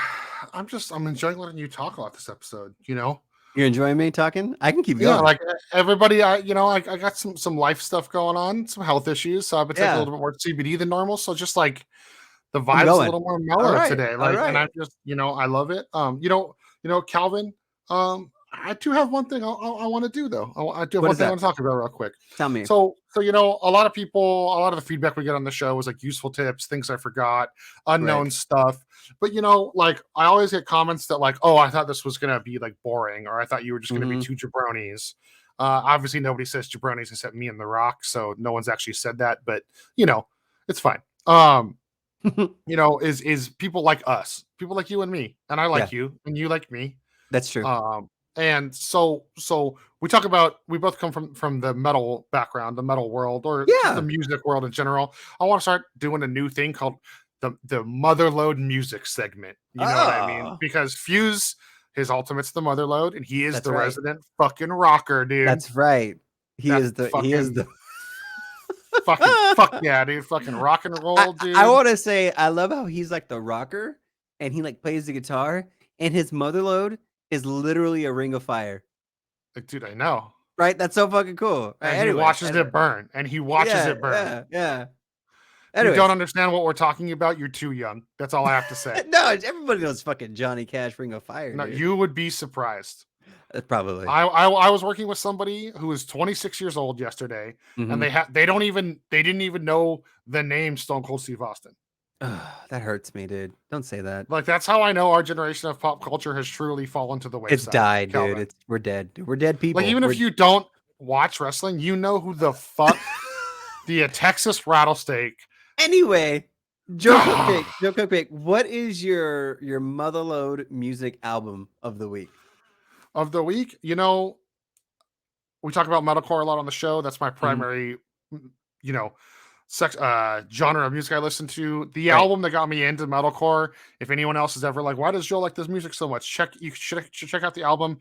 I'm enjoying letting you talk about this episode. You know, You're enjoying me talking? I can keep going. Yeah, like everybody, I got some life stuff going on, some health issues, so I've been taking a little bit more CBD than normal. So just like the vibe's a little more mellow today. Like, and I'm just, I love it. Calvin. I do have one thing I want to do though. I do have one thing I want to talk about real quick. Tell me. So a lot of the feedback we get on the show is like useful tips, things I forgot, unknown stuff. But like I always get comments that like, oh, I thought this was gonna be like boring, or I thought you were just gonna be two jabronis. Obviously nobody says jabronis except me and The Rock, so no one's actually said that, but it's fine. Is people like us, people like you and me, and I like you and you like me. That's true. And so we both come from the metal background, the metal world, or the music world in general. I want to start doing a new thing called the Motherload Music Segment. You know what I mean? Because Fuse, his ultimate's the Motherload, and he is the resident fucking rocker, dude. That's right. He is the fucking fuck yeah, dude. Fucking rock and roll, dude. I want to say I love how he's like the rocker and he like plays the guitar, and his Motherload is literally a ring of fire. Like, dude, I know. Right? That's so fucking cool. And he watches it burn. And he watches it burn. Yeah. Anyways. You don't understand what we're talking about. You're too young. That's all I have to say. No, everybody knows fucking Johnny Cash, Ring of Fire. No, you would be surprised. Probably. I was working with somebody who was 26 years old yesterday, and they didn't even know the name Stone Cold Steve Austin. That hurts me, dude. Don't say that. Like, that's how I know our generation of pop culture has truly fallen to the wayside. It's died, Calvin. Dude. We're dead. We're dead people. Like, even if you don't watch wrestling, you know who the fuck the Texas Rattlesnake. Anyway, Joe Cook, what is your Motherload music album of the week? Of the week, we talk about metalcore a lot on the show. That's my primary, genre of music I listen to. The album that got me into metalcore, if anyone else is ever like, why does Joe like this music so much, you should check out the album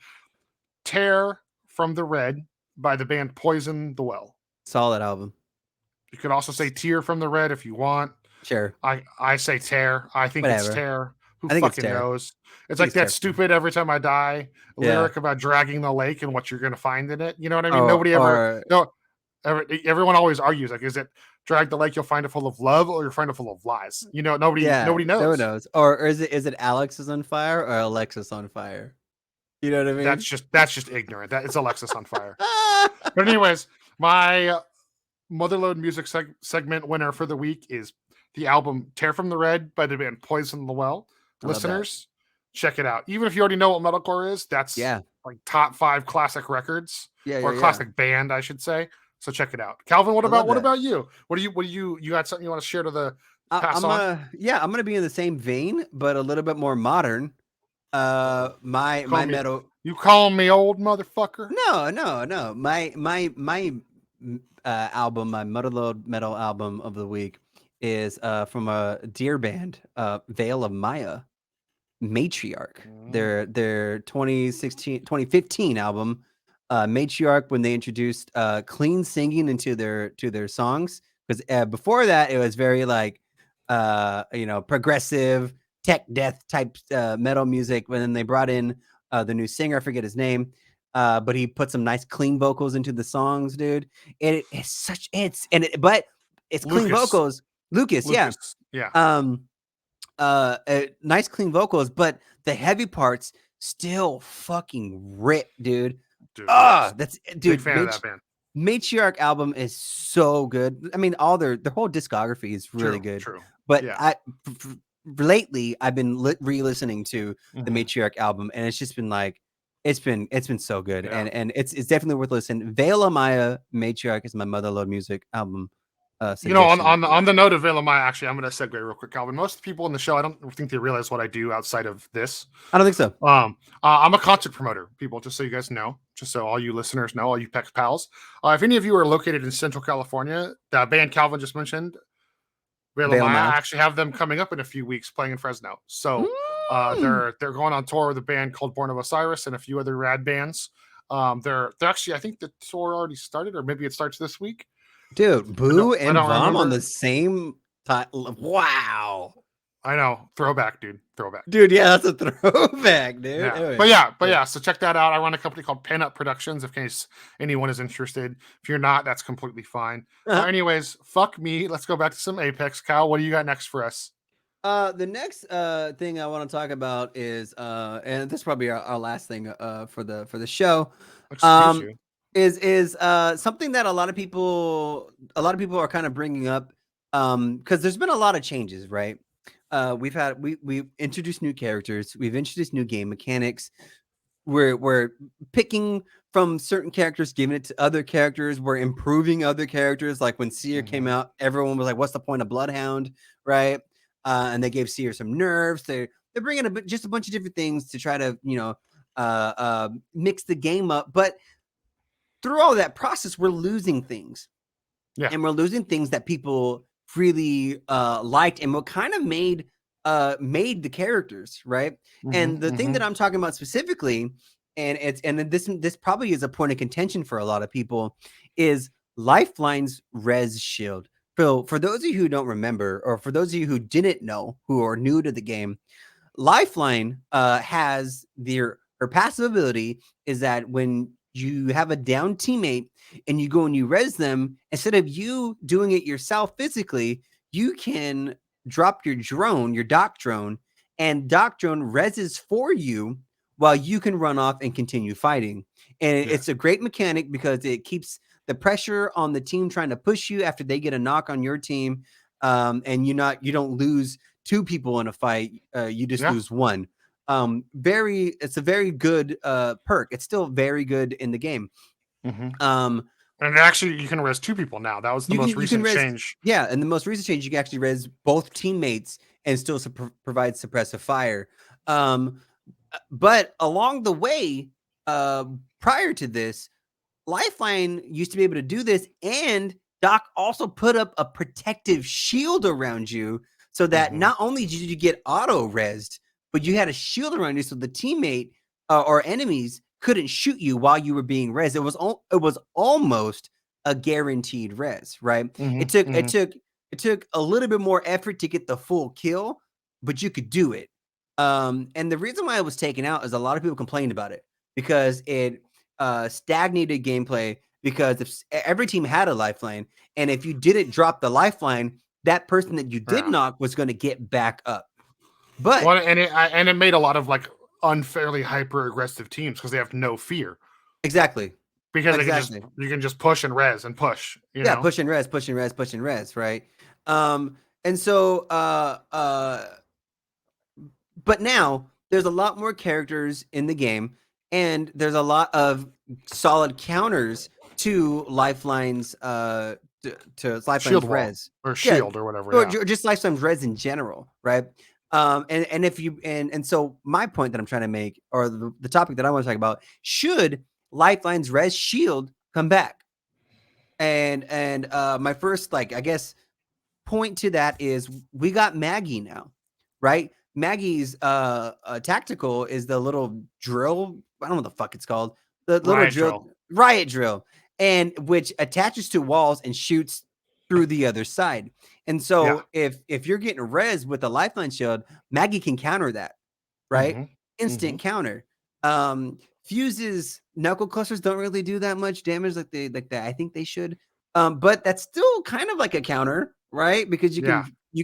Tear from the Red by the band Poison the Well. Solid album. You could also say Tear from the Red if you want. Sure. I say Tear. I think it's Tear. Who fucking knows? It's like that stupid Every Time I Die lyric about dragging the lake and what you're going to find in it. You know what I mean? Everyone always argues, like, is it drag the lake, you'll find it full of love, or you'll find it full of lies? Nobody knows. No one knows. Or is it Alex is on fire or Alexis on fire? You know what I mean? That's just ignorant. It's Alexis on fire. But anyways, my Motherload Music Segment winner for the week is the album Tear from the Red by the band Poison the Well. Listeners, check it out. Even if you already know what metalcore is, that's like top 5 classic records or classic band, I should say. So check it out. Calvin, what about you? What do you got something you want to share to the pass on? I'm gonna be in the same vein, but a little bit more modern. My metal. You calling me old, motherfucker? No. My album, my Motherload metal album of the week is from a dear band, Veil of Maya, Matriarch. Their 2015 album, Matriarch, when they introduced clean singing into their songs, because before that it was very like progressive tech death type metal music. But then they brought in the new singer, I forget his name, but he put some nice clean vocals into the songs, dude. But it's clean vocals. Lucas, yeah. Nice clean vocals, but the heavy parts still fucking rip, dude. Big fan of that band. Matriarch album is so good. I mean, all their whole discography is really good. True. But lately I've been re-listening to the Matriarch album, and it's just been like it's been so good, and it's definitely worth listening. Veil of Maya, Matriarch is my Motherload music album. On the note of Veil of Maya, actually, I'm going to segue real quick, Calvin. Most people in the show, I don't think they realize what I do outside of this. I don't think so. I'm a concert promoter, people, just so you guys know, just so all you listeners know, all you PEX pals. If any of you are located in Central California, the band Calvin just mentioned, Veil of Maya, I actually have them coming up in a few weeks playing in Fresno. So they're going on tour with a band called Born of Osiris and a few other rad bands. They're actually, I think the tour already started, or maybe it starts this week. Dude, Boo and Vom on the same title. Wow. I know. Throwback, dude. Throwback. Dude, yeah, that's a throwback, dude. Yeah. Anyway, Yeah. So check that out. I run a company called Pinup Productions, in case anyone is interested. If you're not, that's completely fine. Anyways, fuck me. Let's go back to some Apex. Kyle, what do you got next for us? The next thing I want to talk about is and this is probably our last thing for the show. Excuse you. Is something that a lot of people are kind of bringing up because there's been a lot of changes, right? We've introduced new characters, we've introduced new game mechanics. We're picking from certain characters, giving it to other characters. We're improving other characters. Like when Seer came out, everyone was like, "What's the point of Bloodhound?" Right? And they gave Seer some nerfs. They're bringing just a bunch of different things to try to mix the game up. But through all that process, we're losing things. Yeah. And we're losing things that people really liked and what kind of made the characters, right? And the thing that I'm talking about specifically, and this probably is a point of contention for a lot of people, is Lifeline's Res Shield. For those of you who don't remember, or for those of you who didn't know, who are new to the game, Lifeline has her passive ability is that when you have a down teammate and you go and you res them, instead of you doing it yourself physically, you can drop your drone, your dock drone, and dock drone reses for you while you can run off and continue fighting. And it's a great mechanic because it keeps the pressure on the team trying to push you after they get a knock on your team. And you don't lose two people in a fight. You just lose one. It's a very good perk. It's still very good in the game. And actually, you can res two people now. That was the most recent change. Yeah, and the most recent change, you can actually res both teammates and still provide suppressive fire. But along the way, prior to this, Lifeline used to be able to do this, and Doc also put up a protective shield around you so that not only did you get auto-resed, but you had a shield around you so the teammate or enemies couldn't shoot you while you were being res. It was almost a guaranteed res, right? It took a little bit more effort to get the full kill, but you could do it. And the reason why it was taken out is a lot of people complained about it because it stagnated gameplay, because if every team had a lifeline, and if you didn't drop the lifeline, that person that you did knock was going to get back up. But and it made a lot of like unfairly hyper aggressive teams because they have no fear. Exactly. Because you can just push and res and push. Push and res, right? And so but now there's a lot more characters in the game, and there's a lot of solid counters to Lifeline's to Lifeline's shield res or shield or whatever, or just Lifeline's res in general, right? And if you and so my point that I'm trying to make, or the topic that I want to talk about, should Lifeline's Res Shield come back? And my first, I guess, point to that is we got Maggie now, right? Maggie's tactical is the little drill. I don't know what the fuck it's called. The little riot drill, and which attaches to walls and shoots through the other side. And so if you're getting res with a Lifeline shield, Maggie can counter that, right? Instant counter. Fuses, knuckle clusters don't really do that much damage like that. I think they should. But that's still kind of like a counter, right? Because you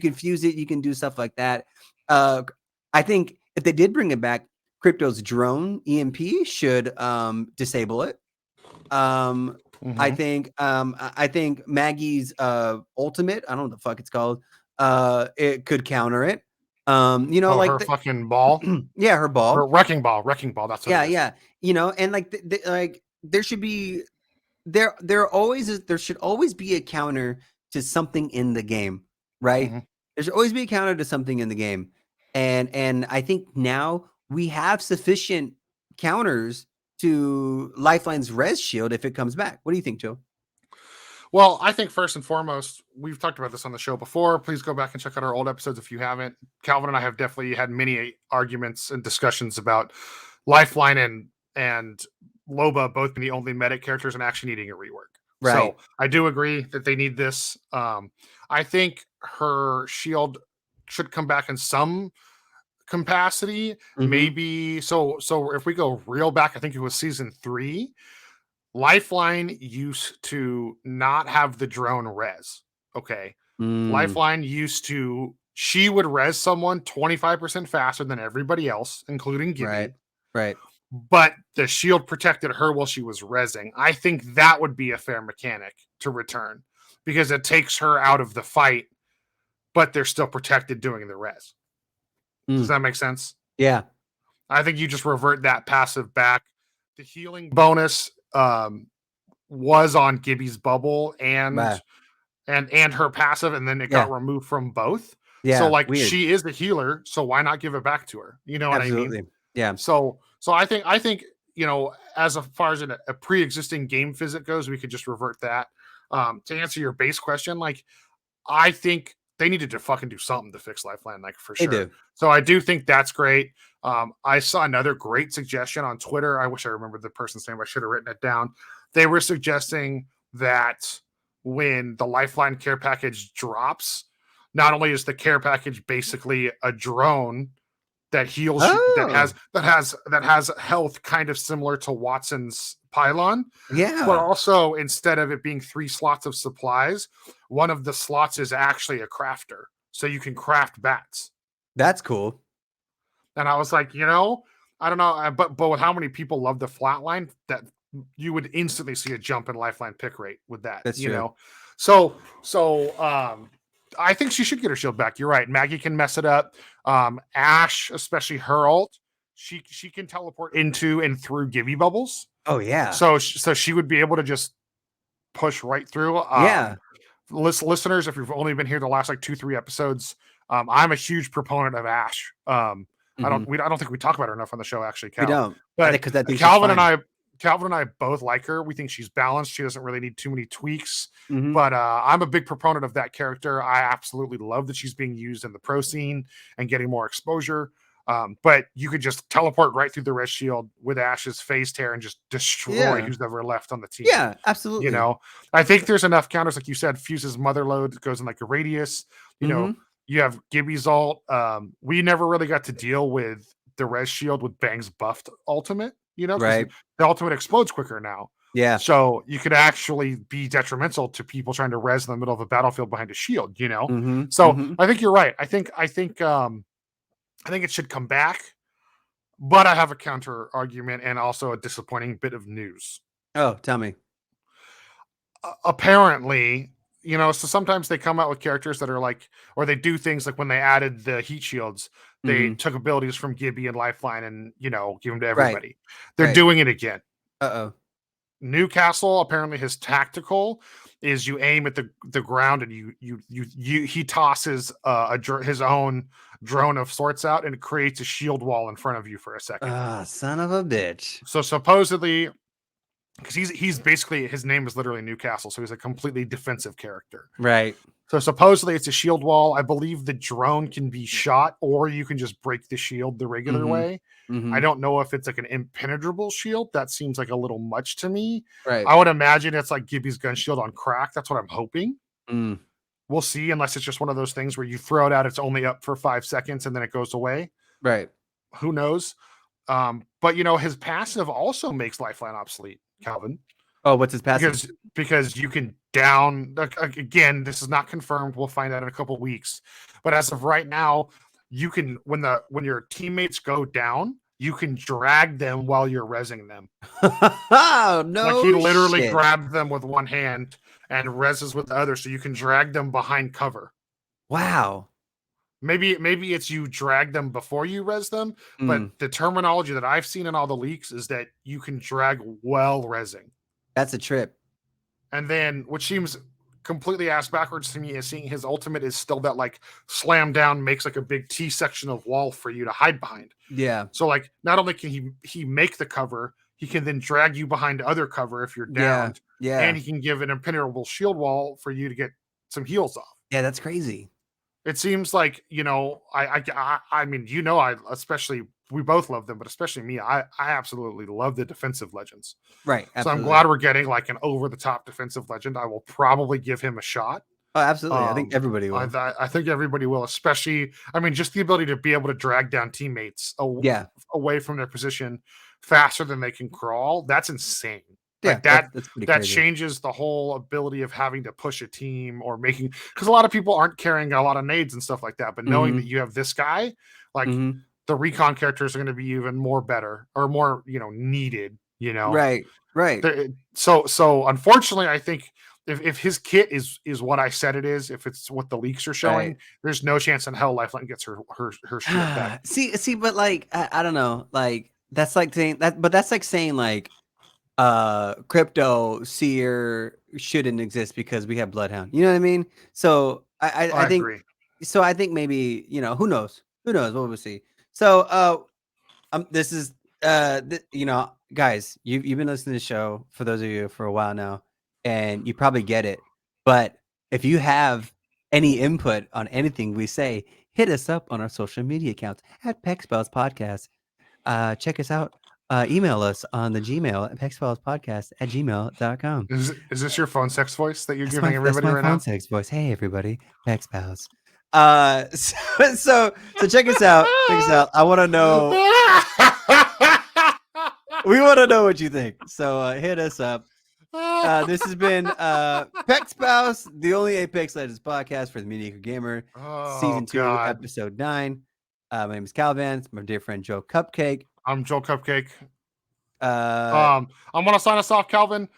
can fuse it, you can do stuff like that. I think if they did bring it back, Crypto's drone EMP should disable it. I think Maggie's ultimate, I don't know what the fuck it's called, it could counter it. Like her fucking ball. Her ball. Her wrecking ball. That's what it is. Yeah. And like there should be there should always be a counter to something in the game, right? There should always be a counter to something in the game. And I think now we have sufficient counters to Lifeline's Res Shield if it comes back. What do you think, Joe? Well, I think first and foremost, we've talked about this on the show before. Please go back and check out our old episodes if you haven't. Calvin and I have definitely had many arguments and discussions about Lifeline and Loba both being the only medic characters and actually needing a rework. Right. So I do agree that they need this. I think her shield should come back in some capacity. Maybe so if we go real back, I think it was season 3, Lifeline used to not have the drone res. Okay. Lifeline used to, she would res someone 25% faster than everybody else, including Gibby. Right. But the shield protected her while she was resing. I think that would be a fair mechanic to return because it takes her out of the fight, but they're still protected doing the res. Does that make sense? Yeah. I think you just revert that passive back. The healing bonus was on Gibby's bubble and her passive, and then it got removed from both. Yeah. So like she is the healer, so why not give it back to her? You know what I mean? Yeah. So I think as far as a pre-existing game physic goes, we could just revert that. To answer your base question, like I think they needed to fucking do something to fix Lifeline, like for sure. They do. So I do think that's great. I saw another great suggestion on Twitter. I wish I remembered the person's name. I should have written it down. They were suggesting that when the Lifeline care package drops, not only is the care package basically a drone that heals that has health kind of similar to Watson's pylon. Yeah. But also, instead of it being 3 slots of supplies, one of the slots is actually a crafter. So you can craft bats. That's cool. And I was like, I don't know, but with how many people love the flatline, that you would instantly see a jump in Lifeline pick rate with that. That's true. So I think she should get her shield back. You're right. Maggie can mess it up. Ash, especially her ult, she can teleport into and through Gibby bubbles. Oh yeah. So she would be able to just push right through. Listeners, if you've only been here the last like 2-3 episodes, I'm a huge proponent of Ash. I don't think we talk about her enough on the show, actually, Cal. We don't. But Calvin and I both like her. We think she's balanced. She doesn't really need too many tweaks. But I'm a big proponent of that character. I absolutely love that she's being used in the pro scene and getting more exposure. But you could just teleport right through the res shield with Ash's phase tear and just destroy who's ever left on the team. Yeah, absolutely. I think there's enough counters, like you said. Fuse's Motherload goes in like a radius. You have Gibby's ult. We never really got to deal with the res shield with Bang's buffed ultimate. Right. The ultimate explodes quicker now. Yeah. So you could actually be detrimental to people trying to res in the middle of a battlefield behind a shield. So I think you're right. I think it should come back, but I have a counter argument and also a disappointing bit of news. Oh, tell me. Apparently, so sometimes they come out with characters that are like, or they do things like when they added the heat shields, they took abilities from Gibby and Lifeline and, give them to everybody. Right. They're doing it again. Uh-oh. Newcastle, apparently his tactical is you aim at the ground and he tosses his own drone of sorts out and it creates a shield wall in front of you for a second. Son of a bitch. So supposedly, because he's basically, his name is literally Newcastle, so he's a completely defensive character. Right. So supposedly it's a shield wall. I believe the drone can be shot or you can just break the shield the regular way. I don't know if it's like an impenetrable shield. That seems like a little much to me. Right. I would imagine it's like Gibby's gun shield on crack. That's what I'm hoping. We'll see, unless it's just one of those things where you throw it out, it's only up for 5 seconds and then it goes away. Right. Who knows? But his passive also makes Lifeline obsolete, Calvin. Oh, what's his passive? Because you can down, again, this is not confirmed. We'll find out in a couple weeks. But as of right now, you can, when your teammates go down, you can drag them while you're rezzing them. No, like he literally grabbed them with one hand and rezzes with the other, so you can drag them behind cover. Wow. Maybe it's you drag them before you res them, but the terminology that I've seen in all the leaks is that you can drag while rezzing. That's a trip. And then, which seems completely ass backwards to me, is seeing his ultimate is still that like slam down makes like a big T section of wall for you to hide behind. Yeah. So like not only can he make the cover, he can then drag you behind other cover if you're downed. Yeah. And he can give an impenetrable shield wall for you to get some heals off. Yeah, that's crazy. It seems like, I mean, especially, we both love them, but especially me, I absolutely love the defensive legends. Right. Absolutely. So I'm glad we're getting like an over the top defensive legend. I will probably give him a shot. Oh, absolutely. I think everybody will. I think everybody will, especially, I mean, just the ability to be able to drag down teammates away from their position faster than they can crawl. That's insane. Yeah, Like that, that's pretty that crazy. changes the whole ability of having to push a team or making, because a lot of people aren't carrying a lot of nades and stuff like that. But knowing that you have this guy, like the recon characters are going to be even more better or more, needed, Right. So unfortunately, I think if his kit is what I said it is, if it's what the leaks are showing, there's no chance in hell Lifeline gets her shield back. See, but like I don't know, like that's like saying that, but that's like saying like crypto seer shouldn't exist because we have bloodhound. You know what I mean? So I think agree. So I think maybe, who knows what we'll see. So this is guys, you've been listening to the show, for those of you, for a while now, and you probably get it. But if you have any input on anything we say, hit us up on our social media accounts at PEXPELS Podcast. Check us out. Email us on the Gmail at PEXPELSPodcast@gmail.com. Is this your phone sex voice that you're giving everybody right now? That's my phone sex voice. Hey everybody, PEXPELS. So check us out. I want to know. We want to know what you think. So hit us up. This has been PEXPELS, the only Apex Legends podcast for the Mediocre Gamer, Season 2, Episode 9. My name is Calvin. It's my dear friend Joe Cupcake. I'm Joe Cupcake. I'm gonna sign us off, Calvin.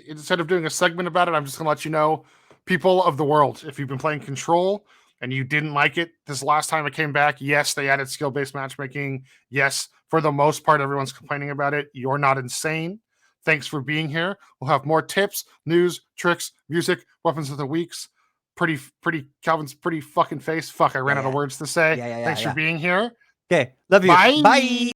Instead of doing a segment about it, I'm just gonna let you know, people of the world, if you've been playing Control and you didn't like it this last time it came back, yes, they added skill-based matchmaking. Yes, for the most part, everyone's complaining about it. You're not insane. Thanks for being here. We'll have more tips, news, tricks, music, weapons of the weeks. Pretty Calvin's pretty fucking face. Fuck, I ran out of words to say. Thanks for being here. Okay, love you. Bye.